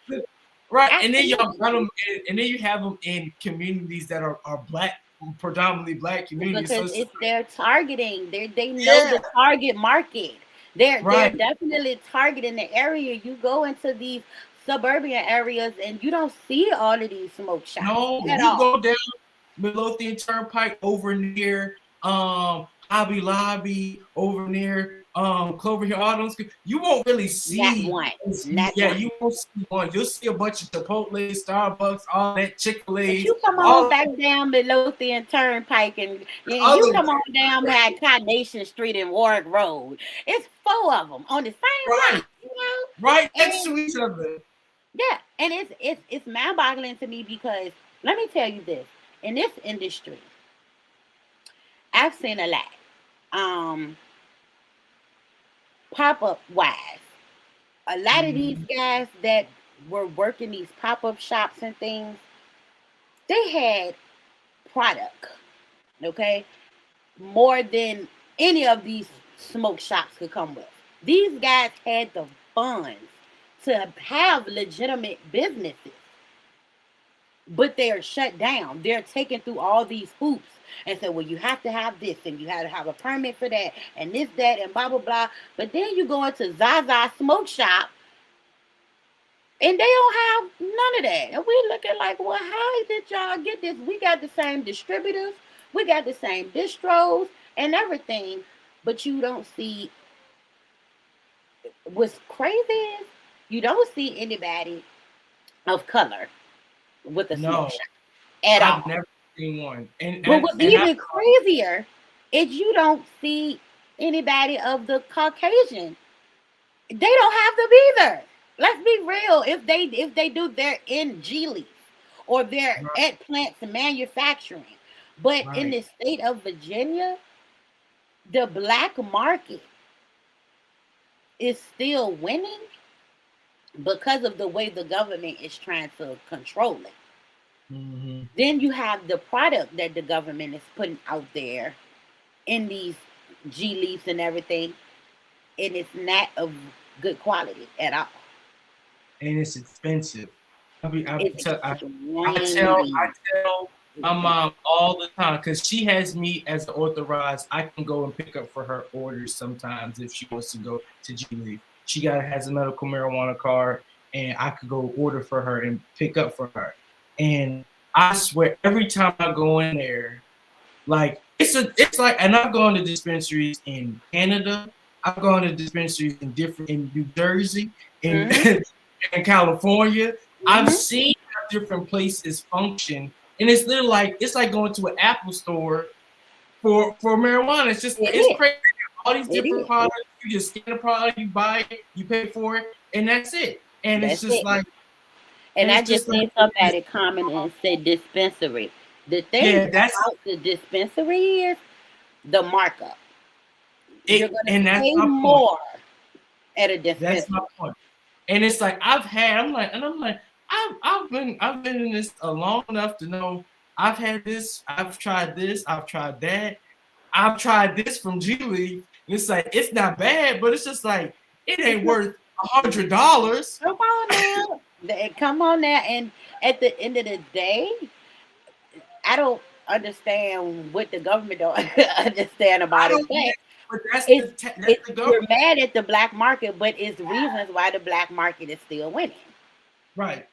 right. And then y'all absolutely. got them, and then you have them in communities that are black, predominantly black communities. So Because it's just it's like, their targeting. They know yeah, the target market. They're right. definitely targeting the area. You go into these suburban areas and you don't see all of these smoke shops No, at you all. go down Midlothian Turnpike over near Hobby Lobby, over near Clover Hill Autumn. You won't really Not see. one. Not Yeah, one. you won't see one. You'll see a bunch of Chipotle, Starbucks, all that, But Chick-fil-A's, you come on all back down Midlothian Turnpike and you other come on down by Carnation Street and Warwick Road. It's four of them on the same right, block, you know? right next And to each other. yeah, and it's mind-boggling to me because let me tell you this: in this industry, I've seen a lot. Um, Pop-up wise, a lot of these Mhm. guys that were working these pop-up shops and things, they had product, okay, more than any of these smoke shops could come with. These guys had the funds to have legitimate businesses, but they are shut down. They're taken through all these hoops and said, well, you have to have this and you have to have a permit for that and this, that, and blah, blah, blah. But then you go into Zaza Smoke Shop and they don't have none of that. And we looking like, well, how did y'all get this? We got the same distributors, we got the same distros and everything, but you don't see what's crazy is you don't see anybody of color with a smoke No, shop at I've all. never seen one. And But and what's and I even crazier is you don't see anybody of the Caucasian. They don't have them either. Let's be real. If they do, they're in G Leaf or they're right, at plants manufacturing. But in right. the state of Virginia, the black market is still winning because of the way the government is trying to control it. Mhm. Then you have the product that the government is putting out there in these G Leafs and everything, and it's not of good quality at all. And it's expensive. It's I extremely tell my expensive. mom all the time because she has me as the authorized. I can go and pick up for her orders sometimes if she wants to go to G League. She has a medical marijuana card, and I could go order for her and pick up for her. And I swear, every time I go in there, like it's like, and I've gone to dispensaries in Canada. I've gone to dispensaries in New Jersey, in Hmm. in California. I've Hmm. seen how different places function, and it's literally like it's like going to an Apple store for marijuana. It It's is. crazy. All these It different is. products. You just scan the product, you buy it, you pay for it, and that's it. And it's That's just it. like And And I it's just just like, seen somebody comment and say dispensary. The thing yeah, that's about the dispensary is the markup. You're it, gonna and that's pay my point. more at a That's my dispensary. point. And it's like I'm like, I've been in this long enough to know I've had this, I've tried this, I've tried that, I've tried this from G League. And it's like it's not bad, but it's just like it It's ain't not. worth $100. Come on now. Come on now. And at the end of the day, I don't understand what the government don't understand I about it. don't But get, but that's it's the you're government, mad at the black market, but it's reasons why the black market is still winning. right?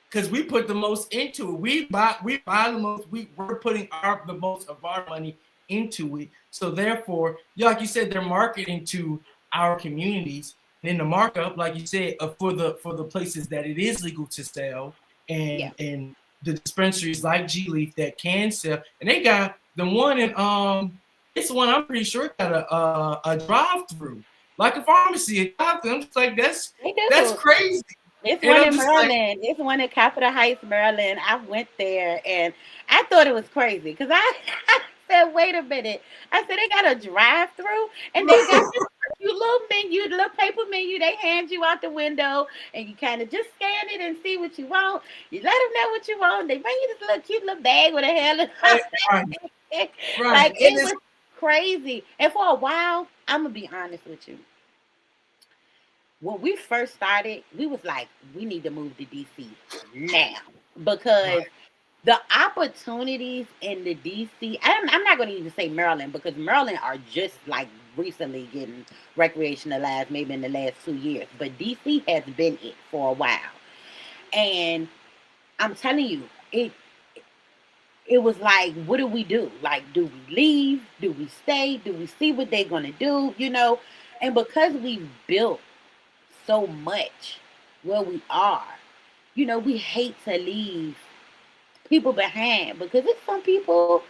Because we put the most into it. We buy the most. We're putting the most of our money into it. So therefore, like you said, they're marketing to our communities. And in the markup, like you said, for the places that it is legal to sell, Yeah. and the dispensaries like G Leaf that can sell, and they got the one in it's one I'm pretty sure got a drive through, like a pharmacy. A drive-through. I'm just like They that's do. crazy. It's And one I'm in just like, Maryland. It's one in Capitol Heights, Maryland. I went there and I thought it was crazy because I said, wait a minute. I said, they got a drive through and they got this cute little menu, little paper menu. They hand you out the window and you kind of just scan it and see what you want. You let them know what you want. They bring you this little cute little bag with a hell. right, right. Like And it it's was crazy. And for a while, I'm going to be honest with you, when we first started, we was like, we need to move to DC now because right, the opportunities in the DC, I'm not going to even say Maryland because Maryland are just like recently getting recreationalized, maybe in the last 2 years, but DC has been it for a while. And I'm telling you, it was like, what do we do? Like, do we leave? Do we stay? Do we see what they're going to do? And because we built so much where we are. We hate to leave people behind because it's some people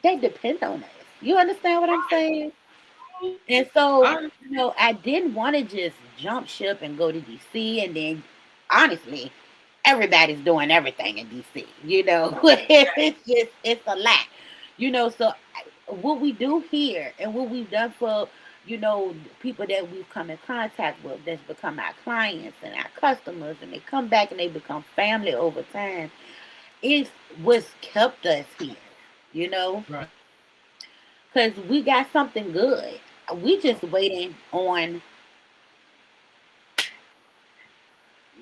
that depend on us. You understand what I'm saying? And so, I, I didn't want to just jump ship and go to DC. And then, honestly, everybody's doing everything in DC. It's a lot. So what we do here and what we've done for people that we've come in contact with that's become our clients and our customers and they come back and they become family over time is what's kept us here, you know, right. because we got something good. We just waiting on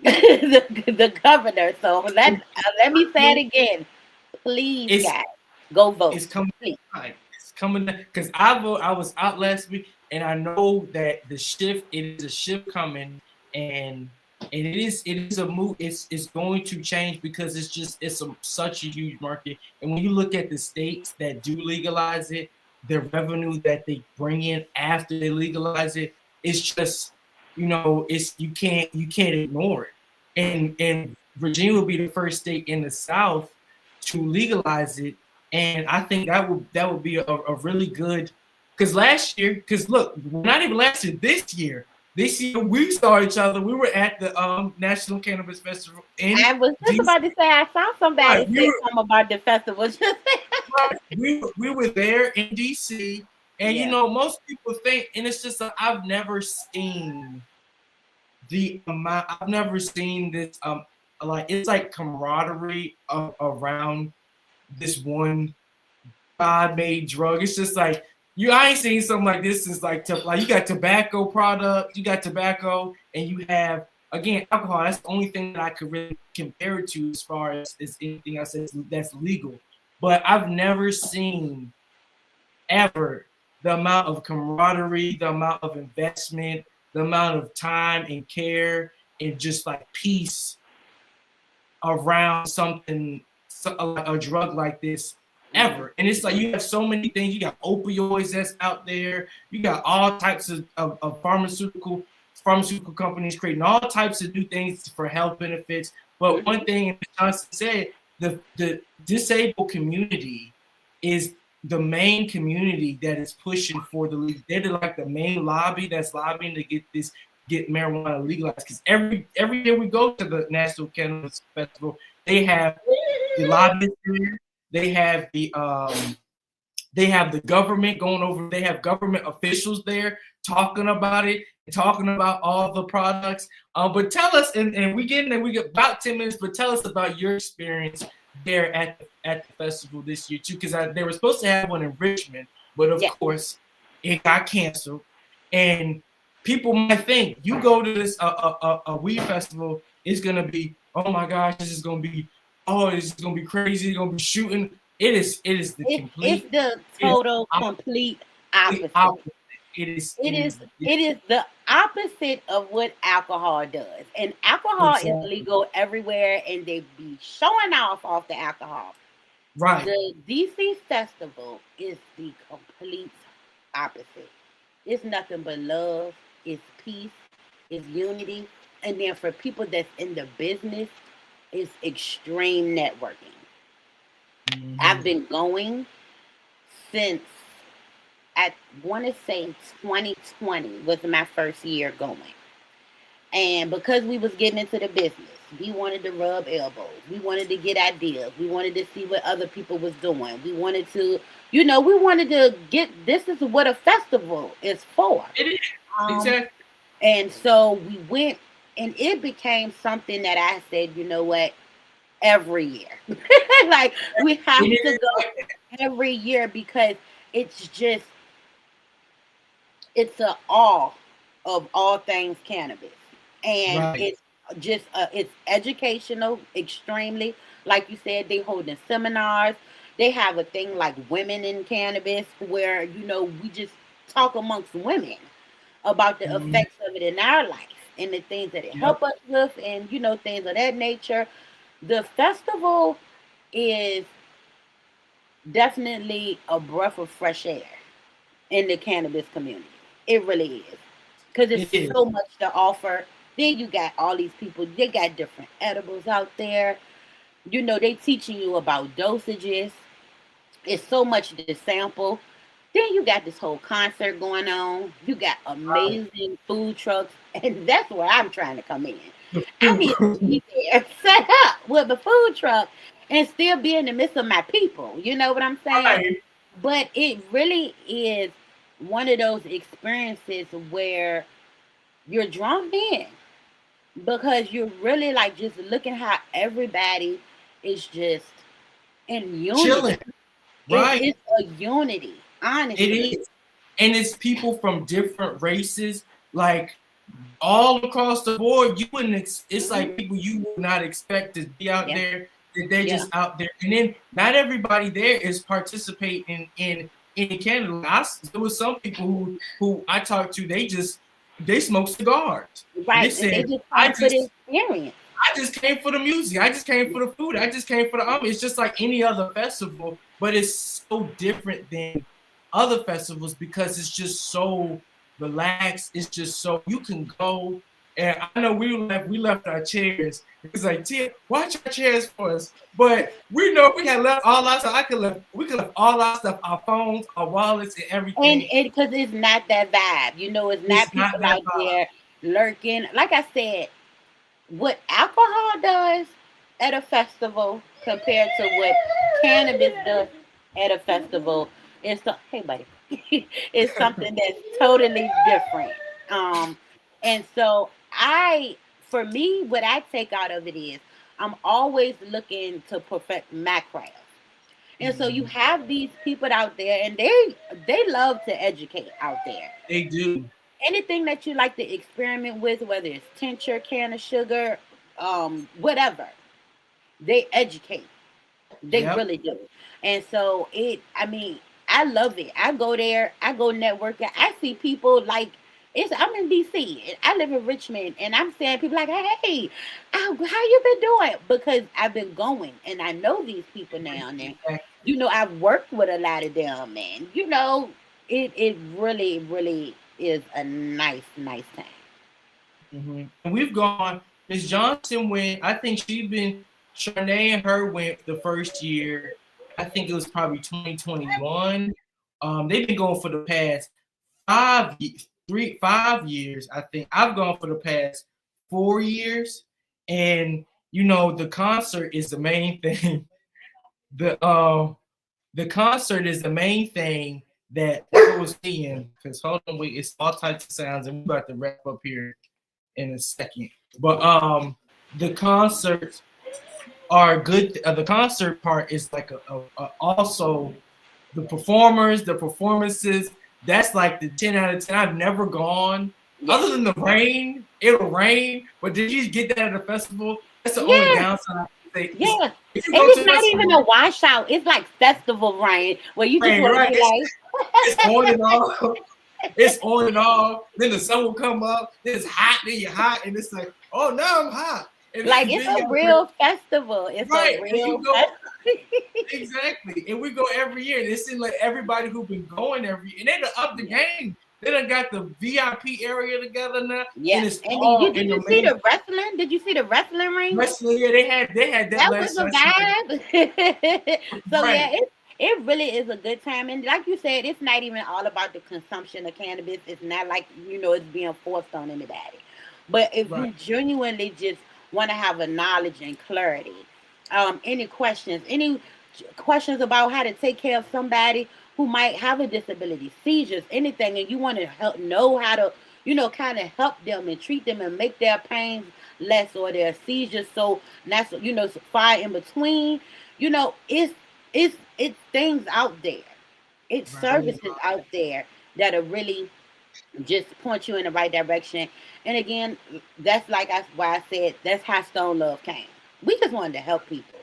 the governor. So let me say it again. Please, It's guys, go vote. it's coming. Please. Right. It's coming because I was out last week and I know that it is a shift coming, and it is a move. It's going to change because such a huge market. And when you look at the states that do legalize it, the revenue that they bring in after they legalize it, it's just it's you can't ignore it. And Virginia will be the first state in the South to legalize it, and I think that would be a really good, because last year, because look, not even last year, this year we saw each other. We were at the National Cannabis Festival in I was just DC. about to say I saw somebody Right, we say were something about the festival. right, we were there in DC, and Yeah. most people think, and it's just I've never seen I've never seen this like it's like camaraderie around this one God-made drug. It's just like I ain't seen something like this since like you got tobacco products, you got tobacco, and you have again alcohol. That's the only thing that I could really compare it to as far as anything else that's legal. But I've never seen ever the amount of camaraderie, the amount of investment, the amount of time and care and just like peace around like a drug like this ever. And it's like you have so many things. You got opioids that's out there. You got all types of pharmaceutical companies creating all types of new things for health benefits. But one thing, as Johnson said, the disabled community is the main community that is pushing for the league. They're like the main lobby that's lobbying to get this get marijuana legalized. Because every year we go to the National Cannabis Festival, they have the lobbyists there, they have the government going over, they have government officials there talking about it, talking about all the products. But tell us, and we get about 10 minutes, but tell us about your experience there at the festival this year too, because they were supposed to have one in Richmond, but of course it got canceled. And people might think you go to this a weed festival, it's gonna be, oh my gosh, this is gonna be crazy, it's gonna be shooting. It's the total complete opposite. It is the opposite of what alcohol does. And alcohol is legal everywhere, and they be showing off the alcohol. Right. The DC festival is the complete opposite. It's nothing but love, it's peace, it's unity. And then for people that's in the business, it's extreme networking. Mm-hmm. I've been going since, I want to say 2020 was my first year going. And because we was getting into the business, we wanted to rub elbows. We wanted to get ideas. We wanted to see what other people was doing. We wanted to, we wanted to get, this is what a festival is for. It is. Exactly. And so we went, and it became something that I said, you know what, every year. Like, we have to go every year, because it's just, it's a awe of all things cannabis. And it's just, it's educational, extremely. Like you said, they holding seminars. They have a thing like Women in Cannabis, where, we just talk amongst women about the effects of it in our life and the things that it help us with, and, things of that nature. The festival is definitely a breath of fresh air in the cannabis community. It really is. Because it's so much to offer. Then you got all these people, they got different edibles out there. They teaching you about dosages. It's so much to sample. Then you got this whole concert going on. You got amazing food trucks. And that's where I'm trying to come in. I need to be there, set up with a food truck, and still be in the midst of my people. You know what I'm saying? Right. But it really is one of those experiences where you're drawn in, because you're really like just looking how everybody is just in unity. Chilling. Right. It's a unity, honestly. It is. And it's people from different races, like all across the board. You wouldn't, it's like people you would not expect to be out there. They're just out there. And then not everybody there is participating in Canada. There was some people who I talked to, they smoke cigars. Right. They said, I just came for the music. I just came for the food. I just came for the It's just like any other festival, but it's so different than other festivals because it's just so relaxed. It's just so you can go. And I know we left our chairs. It's like, Tia, watch our chairs for us. But we know we had left all our stuff. We could have all our stuff, our phones, our wallets, and everything. And because it's not that vibe. It's not people out there lurking. Like I said, what alcohol does at a festival compared to what cannabis does at a festival is it's something that's totally different. And so for me, what I take out of it is I'm always looking to perfect my craft. And so you have these people out there, and they love to educate out there. They do. Anything that you like to experiment with, whether it's tincture, can of sugar, whatever, they educate. They really do. And so I love it. I go there, I go networking. I see people like, I'm in DC. I live in Richmond, and I'm seeing people like, hey, how you been doing? Because I've been going, and I know these people now. And I've worked with a lot of them, and it really, really is a nice time. Mm-hmm. And we've gone. Ms. Johnson went. I think Charnay and her went the first year. I think it was probably 2021. They've been going for the past 3 5 years, I think. I've gone for the past 4 years, and the concert is the main thing. The concert is the main thing that pulls me in. Because hold on, wait, it's all types of sounds, and we're about to wrap up here in a second. But the concerts are good. The concert part is like also the performers, the performances. That's like the 10 out of 10. I've never gone. Other than the rain, it'll rain. But did you get that at a festival? That's the only downside. Yeah, and it's not even a washout. It's like festival rain where you just want to be like, it's on and off. It's on and off. Then the sun will come up. Then it's hot. Then you're hot, and it's like, oh, now I'm hot. And like it's a real festival. It's a real exactly. And we go every year. And it seems like everybody who's been going and they done up the game. They done got the VIP area together now. Yeah. And did you see the wrestling? Did you see the wrestling ring? Wrestling, yeah, they had that. That was a vibe. So yeah, it really is a good time. And like you said, it's not even all about the consumption of cannabis. It's not like, it's being forced on anybody. But if you genuinely just want to have a knowledge and clarity, any questions about how to take care of somebody who might have a disability, seizures, anything, and you want to know how to, kind of help them and treat them and make their pains less or their seizures so that's, far in between, it's things out there. It's services out there that are really just point you in the right direction. And again, that's why I said that's how Stone Love came. We just wanted to help people.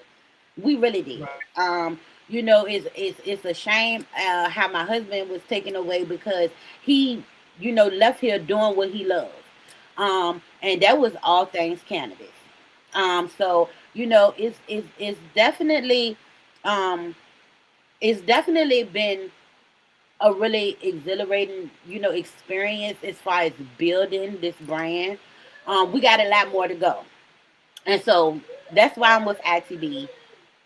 We really did. Right. It's a shame how my husband was taken away because he, left here doing what he loved. And that was all things cannabis. So, it's definitely been a really exhilarating, experience as far as building this brand. We got a lot more to go. And so that's why I'm with ITB.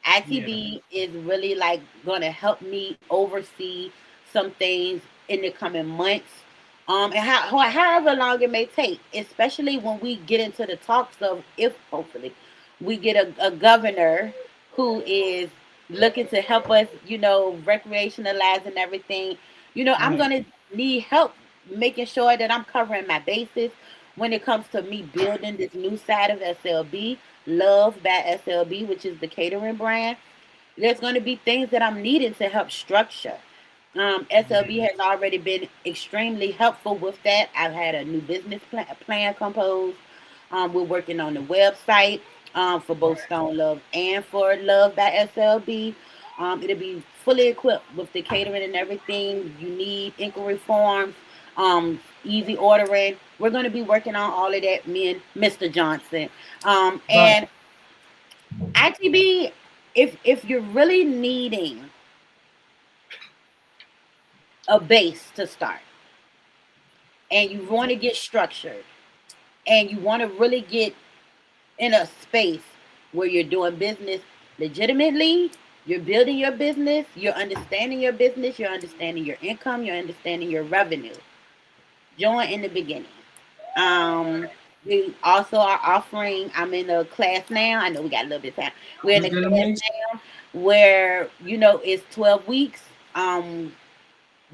ITB is really going to help me oversee some things in the coming months. And however long it may take, especially when we get into the talks of if hopefully we get a governor who is looking to help us, recreationalize and everything. I'm going to need help making sure that I'm covering my bases when it comes to me building this new side of SLB, Love by SLB, which is the catering brand. There's going to be things that I'm needing to help structure. SLB has already been extremely helpful with that. I've had a new business plan composed. We're working on the website for both Stone Love and for Love by SLB. It'll be fully equipped with the catering and everything you need, inquiry forms, easy ordering. We're going to be working on all of that, me and Mr. Johnson. And ITB, if you're really needing a base to start and you want to get structured and you want to really get in a space where you're doing business legitimately, you're building your business, you're understanding your business, you're understanding your income, you're understanding your revenue, join in the beginning. We also are offering, I'm in a class now, I know we got a little bit of time, we're in a class now where it's 12 weeks.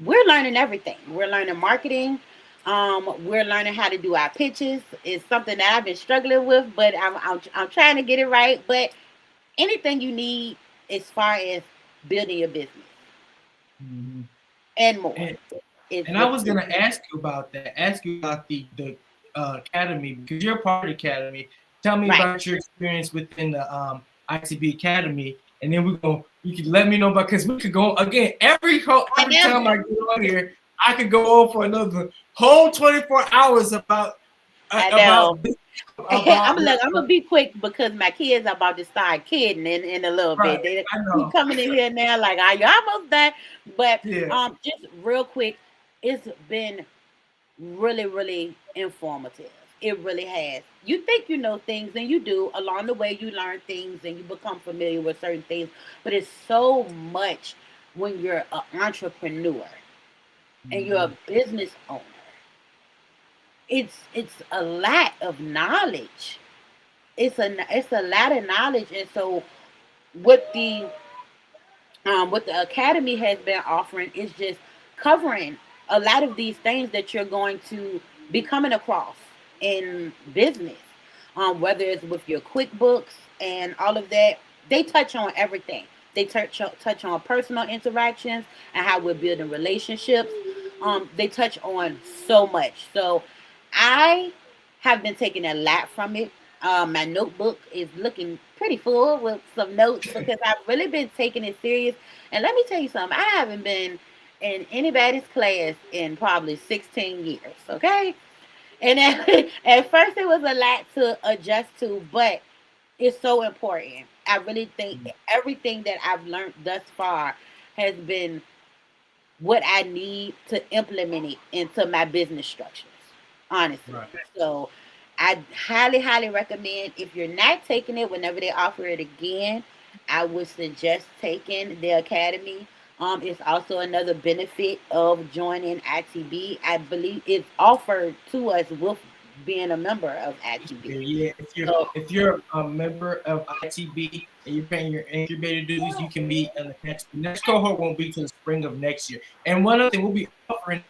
We're learning everything. We're learning marketing. We're learning how to do our pitches. It's something that I've been struggling with, but I'm trying to get it right. But anything you need as far as building your business and more. And I was gonna ask you about that. Ask you about the academy because you're part of the academy. Tell me about your experience within the ITB Academy, and then you can let me know about because we could go again every time I get on here. I could go on for another whole 24 hours about. I'm gonna be quick because my kids are about to start kidding in a little bit. They keep coming in here now like, are you almost done? But just real quick, it's been really, really informative. It really has. You think you know things, and you do. Along the way, you learn things and you become familiar with certain things. But it's so much when you're an entrepreneur and you're a business owner it's a lot of knowledge. It's a lot of knowledge, and so what the academy has been offering is just covering a lot of these things that you're going to be coming across in business, whether it's with your QuickBooks and all of that. They touch on everything. They touch on personal interactions and how we're building relationships. They touch on so much. So I have been taking a lot from it. My notebook is looking pretty full with some notes because I've really been taking it serious. And let me tell you something, I haven't been in anybody's class in probably 16 years, okay? And at first it was a lot to adjust to, but it's so important. I really think everything that I've learned thus far has been what I need to implement it into my business structures, honestly. Right. So I highly, highly recommend, if you're not taking it, whenever they offer it again, I would suggest taking the academy. It's also another benefit of joining ITB. I believe it's offered to us with being a member of ITB. Yeah, if you're a member of ITB and you're paying your incubator dues, you can be in the next cohort won't be till the spring of next year. And one other thing, we'll be offering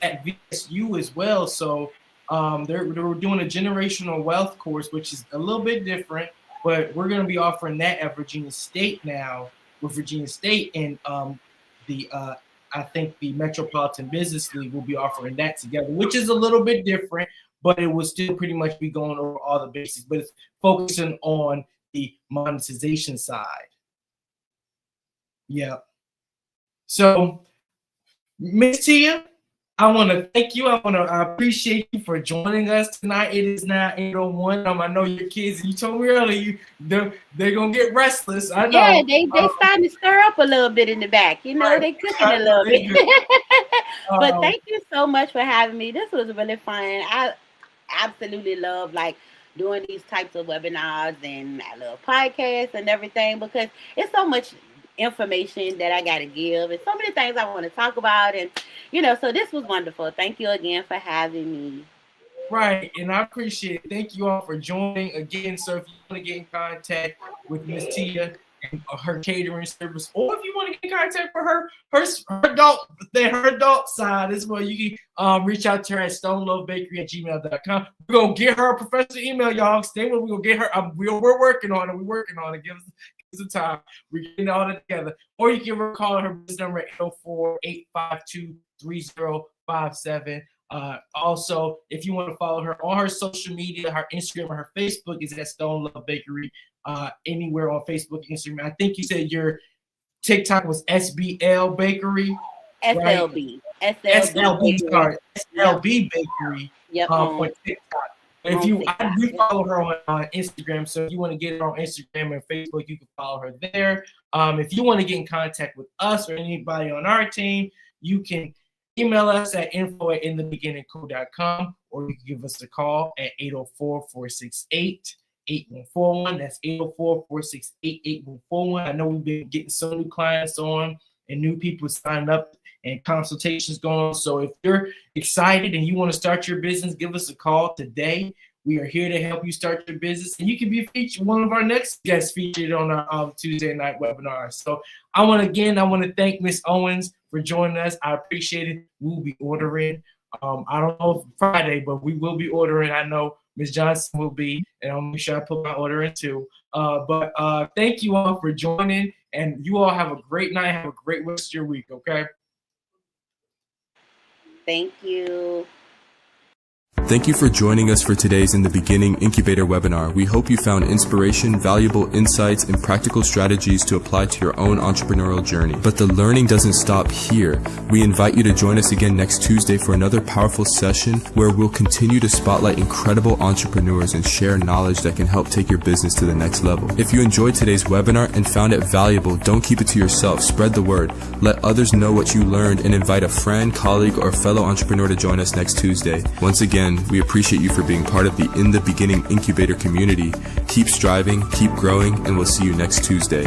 at VSU as well. So they're doing a generational wealth course, which is a little bit different, but we're going to be offering that at Virginia State now with Virginia State, and I think the Metropolitan Business League will be offering that together, which is a little bit different, but it will still pretty much be going over all the basics, but it's focusing on the monetization side. Yeah. So, Ms. Tia, I want to thank you. I appreciate you for joining us tonight. It is now 8:01. I know your kids, you told me earlier, they're going to get restless. I know. Yeah, they starting to stir up a little bit in the back. You know, they cooking a little bit. But thank you so much for having me. This was really fun. I absolutely love doing these types of webinars, and I love podcasts and everything because it's so much information that I got to give and so many things I want to talk about. And, so this was wonderful. Thank you again for having me. Right. And I appreciate it. Thank you all for joining again. So if you want to get in contact with Miss Tia and her catering service, or if you want to get in contact with her adult side as well, you can reach out to her at stonelovebakery@gmail.com. We're going to get her a professional email, y'all. Stay with. We're going to get her. We're working on it. We're working on it. Give us the time. We're getting all that together. Or you can call her business number at 804-852-3057. Also, if you want to follow her on her social media, her Instagram or her Facebook is at Stone Love Bakery. Anywhere on Facebook, Instagram. I think you said your TikTok was SBL Bakery. SLB. Right? SLB. Sorry, SLB Bakery. Yep. On TikTok. If I do follow her on Instagram, so if you want to get her on Instagram and Facebook, you can follow her there. If you want to get in contact with us or anybody on our team, you can email us at info@inthebeginningco.com, or you can give us a call at 804-468-8141. That's 804-468-8141. I know we've been getting some new clients on and new people signed up and consultations going on. So if you're excited and you want to start your business, give us a call today. We are here to help you start your business, and you can be featured, one of our next guests featured on our Tuesday night webinar. So I want to thank Miss Owens for joining us. I appreciate it. We'll be ordering. I don't know if Friday, but we will be ordering. I know Miss Johnson will be, and I'll make sure I put my order in too. But thank you all for joining, and you all have a great night. Have a great rest of your week, okay? Thank you. Thank you for joining us for today's In the Beginning Incubator webinar. We hope you found inspiration, valuable insights, and practical strategies to apply to your own entrepreneurial journey. But the learning doesn't stop here. We invite you to join us again next Tuesday for another powerful session where we'll continue to spotlight incredible entrepreneurs and share knowledge that can help take your business to the next level. If you enjoyed today's webinar and found it valuable, don't keep it to yourself. Spread the word. Let others know what you learned, and invite a friend, colleague, or fellow entrepreneur to join us next Tuesday. Once again, we appreciate you for being part of the In the Beginning Incubator community. Keep striving, keep growing, and we'll see you next Tuesday.